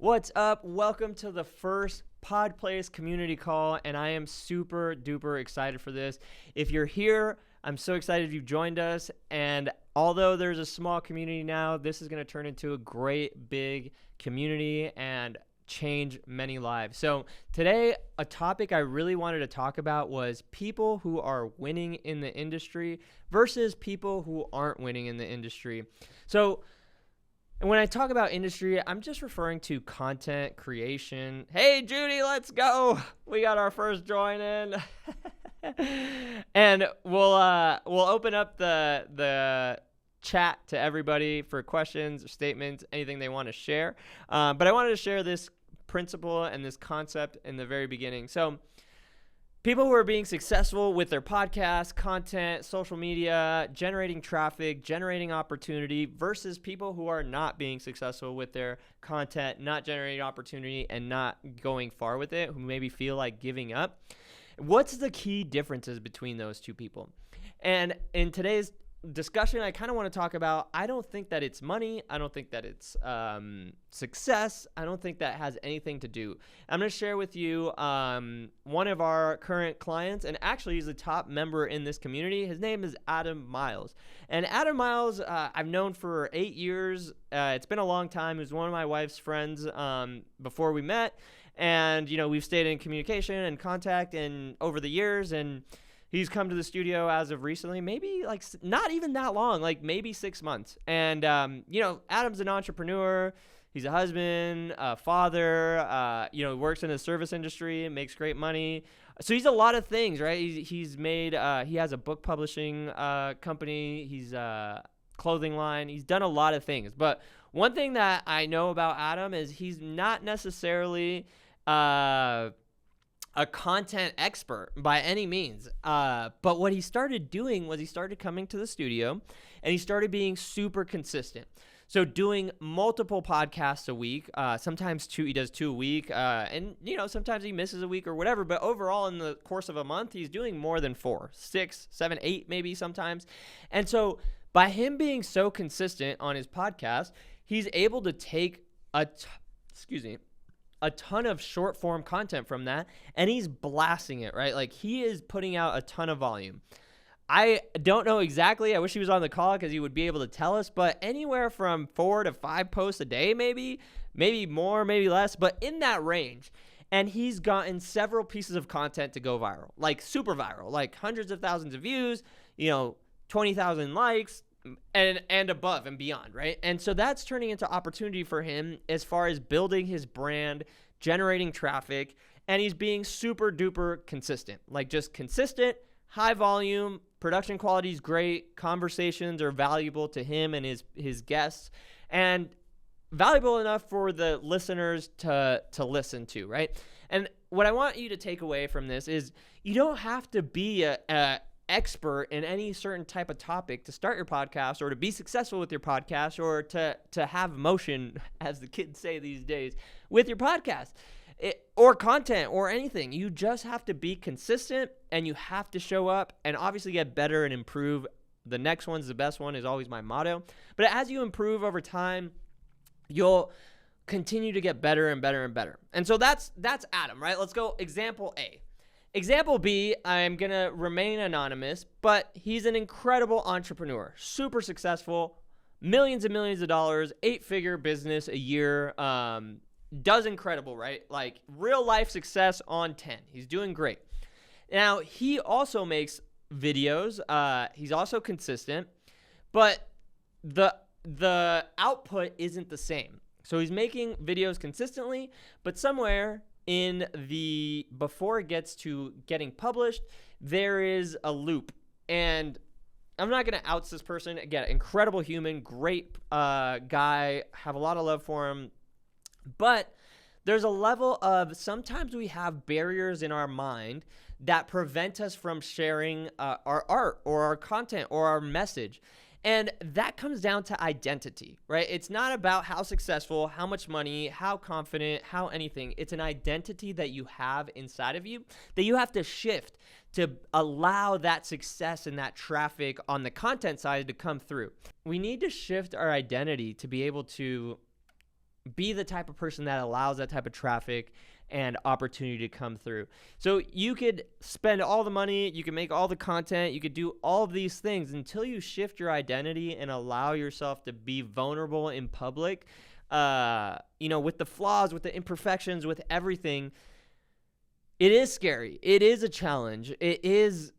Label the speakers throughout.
Speaker 1: What's up? Welcome to the first PodPlace community call, and I am super duper excited for this. If you're here, I'm so excited you've joined us, and although there's a small community now, this is going to turn into a great big community and change many lives. So today, a topic I really wanted to talk about was people who are winning in the industry versus people who aren't winning in the industry. So when I talk about industry, I'm just referring to content creation. Hey, Judy, let's go. We got our first join in. And we'll open up the chat to everybody for questions or statements, anything they want to share. But I wanted to share this principle and this concept in the very beginning. So people who are being successful with their podcast, content, social media, generating traffic, generating opportunity versus people who are not being successful with their content, not generating opportunity, and not going far with it, who maybe feel like giving up. What's the key differences between those two people? And in today's discussion, I kind of want to talk about, I don't think that it's money. I don't think that it's success. I don't think that has anything to do. I'm going to share with you one of our current clients, and actually he's a top member in this community. His name is Adam Miles. And Adam Miles, I've known for 8 years. It's been a long time. He was one of my wife's friends before we met. And, you know, we've stayed in communication and contact and over the years, and he's come to the studio as of recently, maybe like not even that long, like maybe 6 months. And, you know, Adam's an entrepreneur. He's a husband, a father, you know, works in the service industry, makes great money. So he's a lot of things, right? He's made, he has a book publishing company. He's a clothing line. He's done a lot of things. But one thing that I know about Adam is he's not necessarily a content expert by any means. But what he started doing was he started coming to the studio and he started being super consistent. So doing multiple podcasts a week, sometimes he does 2 a week. And, you know, sometimes he misses a week or whatever. But overall, in the course of a month, he's doing more than 4, 6, 7, 8 maybe sometimes. And so by him being so consistent on his podcast, he's able to take a ton of short form content from that, and he's blasting it, right? Like he is putting out a ton of volume. I don't know exactly. I wish he was on the call because he would be able to tell us, but anywhere from 4 to 5 posts a day, maybe more, maybe less, but in that range. And he's gotten several pieces of content to go viral, like super viral, like hundreds of thousands of views, you know, 20,000 likes, and above and beyond, right? And so that's turning into opportunity for him as far as building his brand, generating traffic, and he's being super duper consistent, like just consistent, high volume, production quality is great, conversations are valuable to him and his guests, and valuable enough for the listeners to listen to, right? And what I want you to take away from this is you don't have to be a expert in any certain type of topic to start your podcast or to be successful with your podcast or to have motion, as the kids say these days, with your podcast or content or anything. You just have to be consistent and you have to show up and obviously get better and improve. The next one's the best one is always my motto. But as you improve over time, you'll continue to get better and better and better. And so that's Adam, right? Let's go example A. Example B, I'm going to remain anonymous, but he's an incredible entrepreneur, super successful, millions and millions of dollars, 8-figure business a year, does incredible, right? Like real life success on 10. He's doing great. Now, he also makes videos. He's also consistent, but the output isn't the same. So he's making videos consistently, but somewhere before it gets to getting published, there is a loop. And I'm not going to out this person. Again, incredible human, great guy, have a lot of love for him. But there's a level of sometimes we have barriers in our mind that prevent us from sharing our art or our content or our message. And that comes down to identity, right? It's not about how successful, how much money, how confident, how anything. It's an identity that you have inside of you that you have to shift to allow that success and that traffic on the content side to come through. We need to shift our identity to be able to be the type of person that allows that type of traffic and opportunity to come through. So you could spend all the money, you can make all the content, you could do all of these things until you shift your identity and allow yourself to be vulnerable in public. With the flaws, with the imperfections, with everything, it is scary. It is a challenge. It is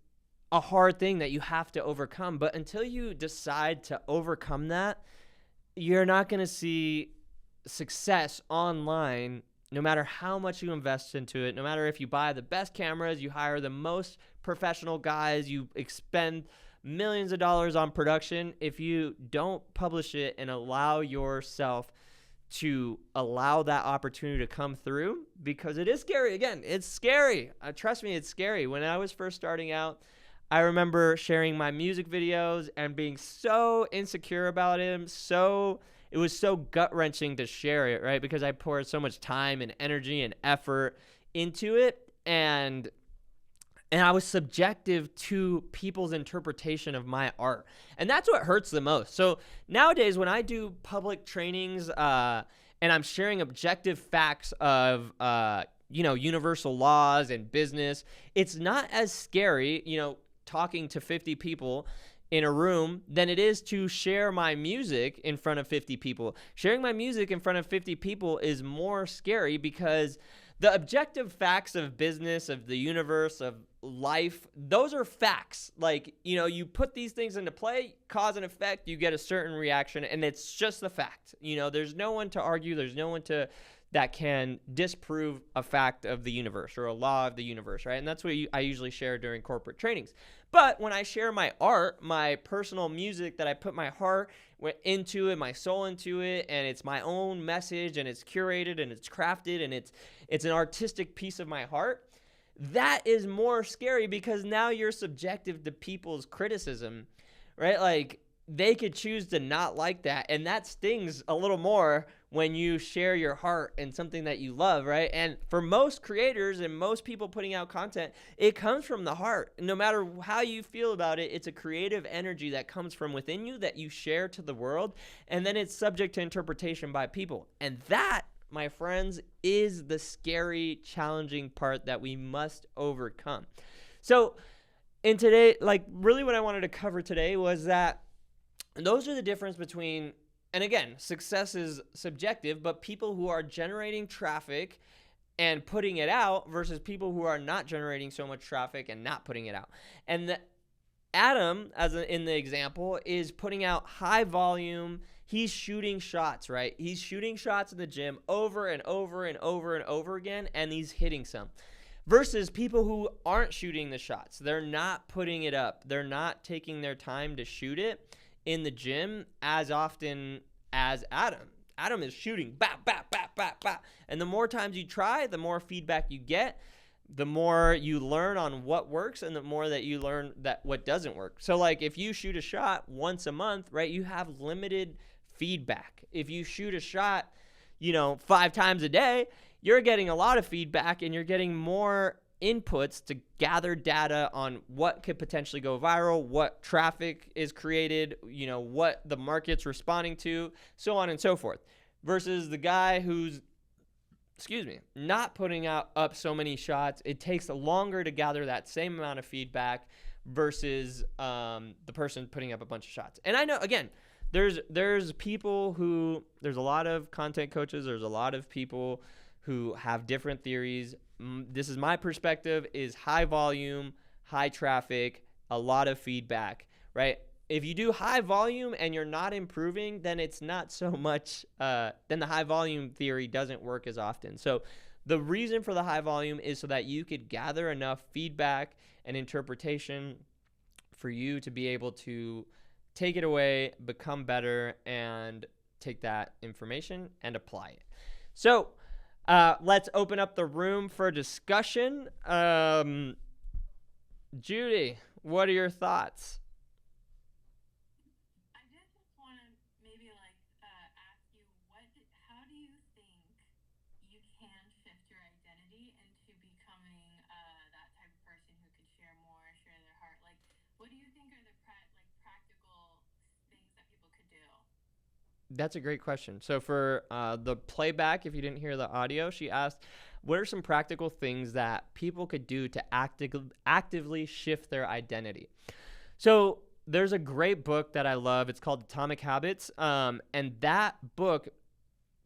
Speaker 1: a hard thing that you have to overcome. But until you decide to overcome that, you're not going to see success online no matter how much you invest into it, no matter if you buy the best cameras, you hire the most professional guys, you expend millions of dollars on production. If you don't publish it and allow yourself to allow that opportunity to come through, because it is scary. Again, it's scary. Trust me, it's scary. When I was first starting out, I remember sharing my music videos and being so insecure about it. It was so gut-wrenching to share it, right? Because I poured so much time and energy and effort into it, and I was subjective to people's interpretation of my art. And that's what hurts the most. So nowadays, when I do public trainings and I'm sharing objective facts of, universal laws and business, it's not as scary, talking to 50 people in a room than it is to share my music in front of 50 people. Sharing my music in front of 50 people is more scary because the objective facts of business, of the universe, of life, those are facts. Like, you put these things into play, cause and effect, you get a certain reaction, and it's just the fact. There's no one to argue, there's no one that can disprove a fact of the universe or a law of the universe, right? And that's what I usually share during corporate trainings. But when I share my art, my personal music that I put my heart into it, my soul into it, and it's my own message, and it's curated, and it's crafted, and it's an artistic piece of my heart, that is more scary because now you're subjective to people's criticism, right? Like, they could choose to not like that, and that stings a little more when you share your heart and something that you love, right? And for most creators and most people putting out content, it comes from the heart. No matter how you feel about it, it's a creative energy that comes from within you that you share to the world, and then it's subject to interpretation by people. And that, my friends, is the scary, challenging part that we must overcome. So in today, really what I wanted to cover today was that those are the difference between, and again, success is subjective, but people who are generating traffic and putting it out versus people who are not generating so much traffic and not putting it out. And Adam, in the example, is putting out high volume. He's shooting shots, right? He's shooting shots in the gym over and over and over and over again, and he's hitting some. Versus people who aren't shooting the shots. They're not putting it up. They're not taking their time to shoot it in the gym as often as Adam. Adam is shooting, bap, bap, bap, bap, bap. And the more times you try, the more feedback you get, the more you learn on what works, and the more that you learn that what doesn't work. So if you shoot a shot once a month, right, you have limited feedback. If you shoot a shot, 5 times a day, you're getting a lot of feedback and you're getting more inputs to gather data on what could potentially go viral, what traffic is created, what the market's responding to, so on and so forth. Versus the guy who's, not putting up so many shots. It takes longer to gather that same amount of feedback versus the person putting up a bunch of shots. And I know, again, there's people who, there's a lot of content coaches, there's a lot of people who have different theories. This is my perspective, is high volume, high traffic, a lot of feedback, right? If you do high volume and you're not improving, then it's not so much, then the high volume theory doesn't work as often. So the reason for the high volume is so that you could gather enough feedback and interpretation for you to be able to take it away, become better, and take that information and apply it. So let's open up the room for discussion. Judy, what are your thoughts?
Speaker 2: I did just want to maybe ask you how do you think you can shift your identity into becoming that type of person who can share more, share their heart? What do you think are the practical things that people could do?
Speaker 1: That's a great question. So for the playback, if you didn't hear the audio, she asked, what are some practical things that people could do to actively shift their identity? So there's a great book that I love. It's called Atomic Habits. And that book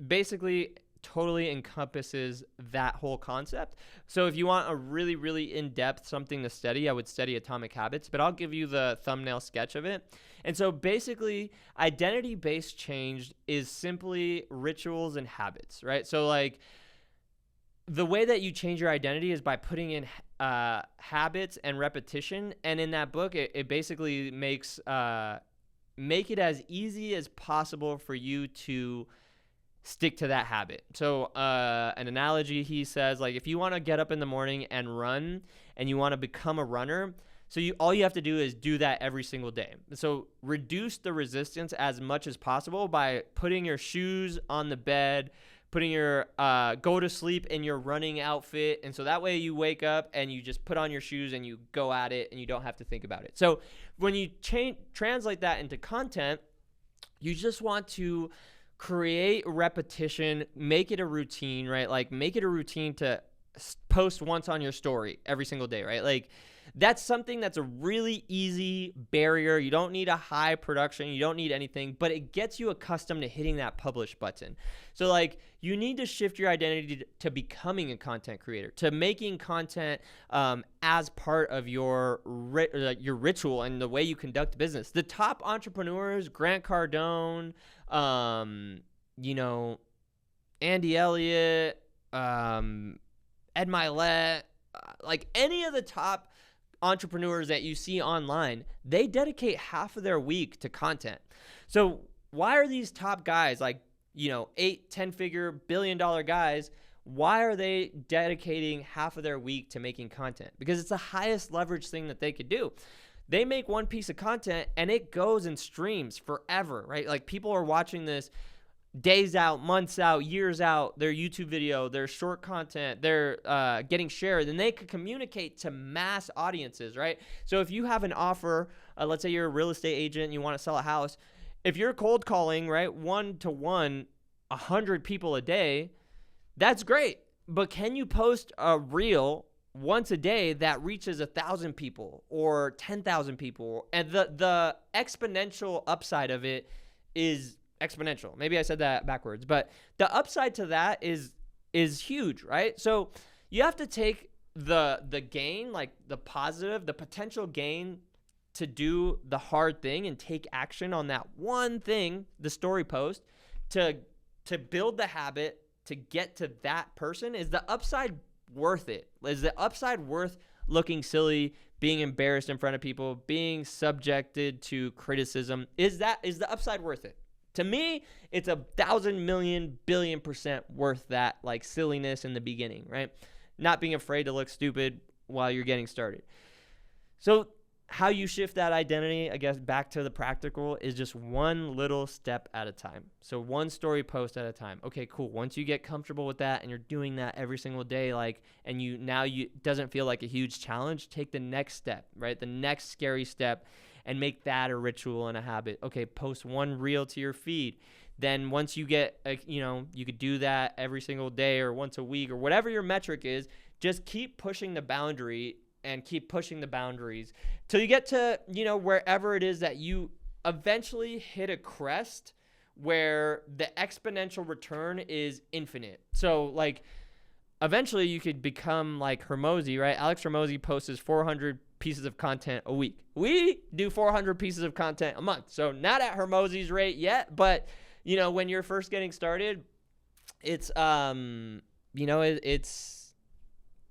Speaker 1: basically totally encompasses that whole concept. So if you want a really, really in-depth something to study, I would study Atomic Habits, but I'll give you the thumbnail sketch of it. And so basically, identity-based change is simply rituals and habits, right? So like the way that you change your identity is by putting in habits and repetition. And in that book, it basically makes make it as easy as possible for you to stick to that habit. So an analogy, he says, like if you want to get up in the morning and run and you want to become a runner, so all you have to do is do that every single day. So reduce the resistance as much as possible by putting your shoes on the bed, putting your go to sleep in your running outfit. And so that way you wake up and you just put on your shoes and you go at it and you don't have to think about it. So when you translate that into content, you just want to create repetition, make it a routine, right? Like make it a routine to post once on your story every single day, right? Like that's something that's a really easy barrier. You don't need a high production. You don't need anything, but it gets you accustomed to hitting that publish button. So like you need to shift your identity to becoming a content creator, to making content as part of your ritual and the way you conduct business. The top entrepreneurs, Grant Cardone, you know, Andy Elliott, Ed Milet, like any of the top entrepreneurs that you see online, they dedicate half of their week to content. So why are these top guys, like, you know, 8-10-figure billion-dollar guys, why are they dedicating half of their week to making content? Because it's the highest leverage thing that they could do. They make one piece of content and it goes and streams forever, right? Like people are watching this days out, months out, years out, their YouTube video, their short content, they're getting shared, and they could communicate to mass audiences, right? So if you have an offer, let's say you're a real estate agent and you want to sell a house, if you're cold calling, right, 1-to-1, 100 people a day, that's great. But can you post a reel once a day that reaches 1,000 people or 10,000 people? And the exponential upside of it is exponential. Maybe I said that backwards, but the upside to that is huge, right? So you have to take the gain, like the positive, the potential gain to do the hard thing and take action on that one thing, the story post, to build the habit to get to that person. Is the upside worth it? Is the upside worth looking silly, being embarrassed in front of people, being subjected to criticism? Is the upside worth it? To me, it's 1,000 million billion % worth that like silliness in the beginning, right? Not being afraid to look stupid while you're getting started. So how you shift that identity, I guess, back to the practical is just one little step at a time. So one story post at a time. Okay, cool. Once you get comfortable with that and you're doing that every single day, like, and you doesn't feel like a huge challenge, take the next step, right? The next scary step, and make that a ritual and a habit. Okay, post one reel to your feed. Then once you get, you could do that every single day or once a week or whatever your metric is, just keep pushing the boundary and keep pushing the boundaries till you get to, wherever it is that you eventually hit a crest where the exponential return is infinite. So like eventually you could become like Hormozi, right? Alex Hormozi posts 400 pieces of content a week. We do 400 pieces of content a month. So not at Hormozi's rate yet, but when you're first getting started, it's it's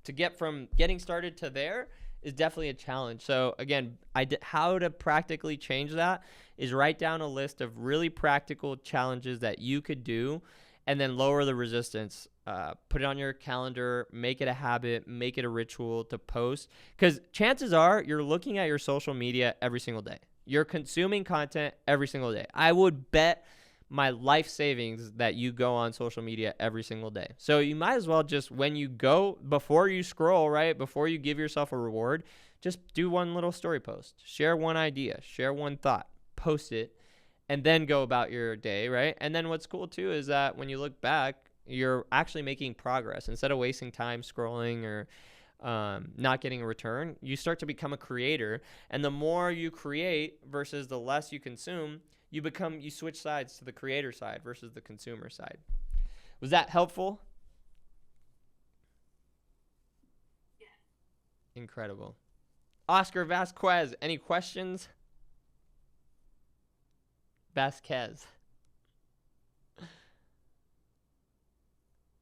Speaker 1: to get from getting started to there is definitely a challenge. So again, how to practically change that is write down a list of really practical challenges that you could do and then lower the resistance. Put it on your calendar, make it a habit, make it a ritual to post. Because chances are you're looking at your social media every single day. You're consuming content every single day. I would bet my life savings that you go on social media every single day. So you might as well just, when you go, before you scroll, right, before you give yourself a reward, just do one little story post. Share one idea, share one thought, post it, and then go about your day, right? And then what's cool too is that when you look back, you're actually making progress. Instead of wasting time scrolling or not getting a return, you start to become a creator. And the more you create versus the less you consume, you switch sides to the creator side versus the consumer side. Was that helpful?
Speaker 2: Yes.
Speaker 1: Incredible. Oscar Vasquez, any questions? Vasquez.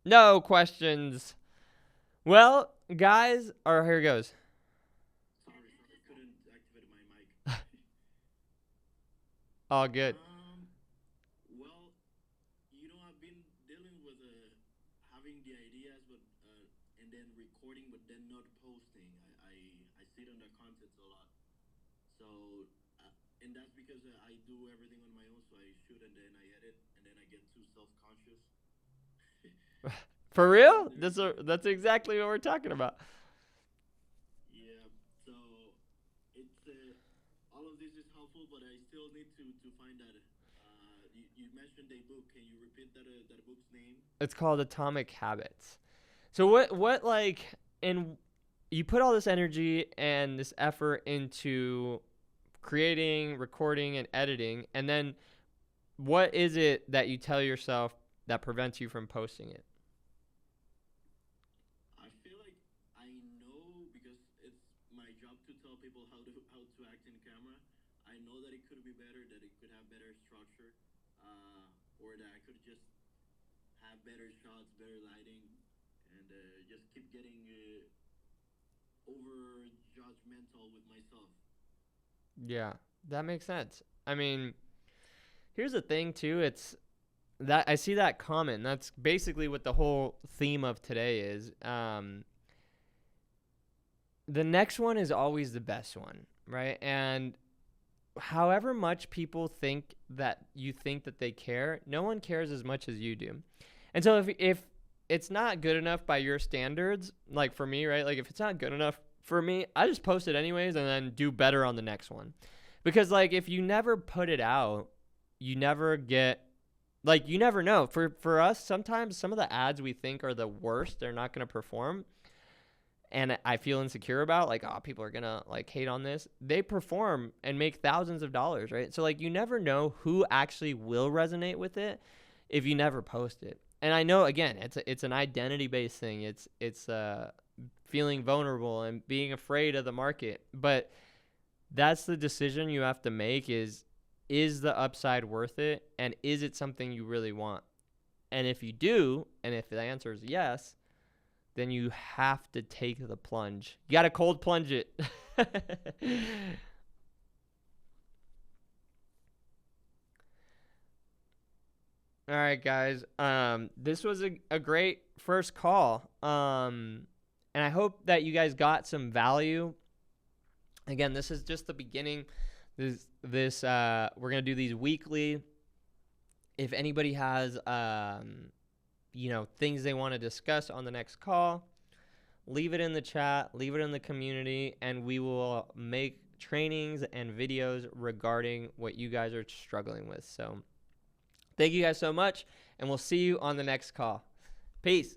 Speaker 1: No questions. Well, guys, or here goes.
Speaker 3: Sorry, couldn't activate my mic.
Speaker 1: All good.
Speaker 3: Well, I've been dealing with having the ideas, but and then recording, but then not posting. I sit on the content a lot, so and that's because I do everything on my own. So I shoot and then I edit, and then I get too self-conscious.
Speaker 1: For real? That's exactly what we're talking about.
Speaker 3: Yeah, so it's all of this is helpful, but I still need to find that. You mentioned a book. Can you repeat that book's name?
Speaker 1: It's called Atomic Habits. So what like, and you put all this energy and this effort into creating, recording, and editing, and then what is it that you tell yourself that prevents you from posting it?
Speaker 3: I feel like I know because it's my job to tell people how to act in camera. I know that it could be better, that it could have better structure, or that I could just have better shots, better lighting, and just keep getting over judgmental with myself.
Speaker 1: Yeah, that makes sense. I mean, here's the thing too. It's that I see that comment. That's basically what the whole theme of today is. The next one is always the best one, right? And however much people think that you think that they care, no one cares as much as you do. And so if it's not good enough by your standards, like for me, right? Like if it's not good enough for me, I just post it anyways and then do better on the next one. Because like if you never put it out, you never get like you never know. For us, sometimes some of the ads we think are the worst, they're not going to perform. And I feel insecure about like, oh, people are going to like hate on this. They perform and make thousands of dollars, right? So like you never know who actually will resonate with it if you never post it. And I know again, it's an identity based thing. It's feeling vulnerable and being afraid of the market. But that's the decision you have to make is the upside worth it? And is it something you really want? And if you do, and if the answer is yes, then you have to take the plunge. You got to cold plunge it. All right, guys. This was a great first call. And I hope that you guys got some value. Again, this is just the beginning. This we're gonna do these weekly. If anybody has things they want to discuss on the next call, leave it in the chat, leave it in the community, and we will make trainings and videos regarding what you guys are struggling with. So thank you guys so much, and we'll see you on the next call. Peace.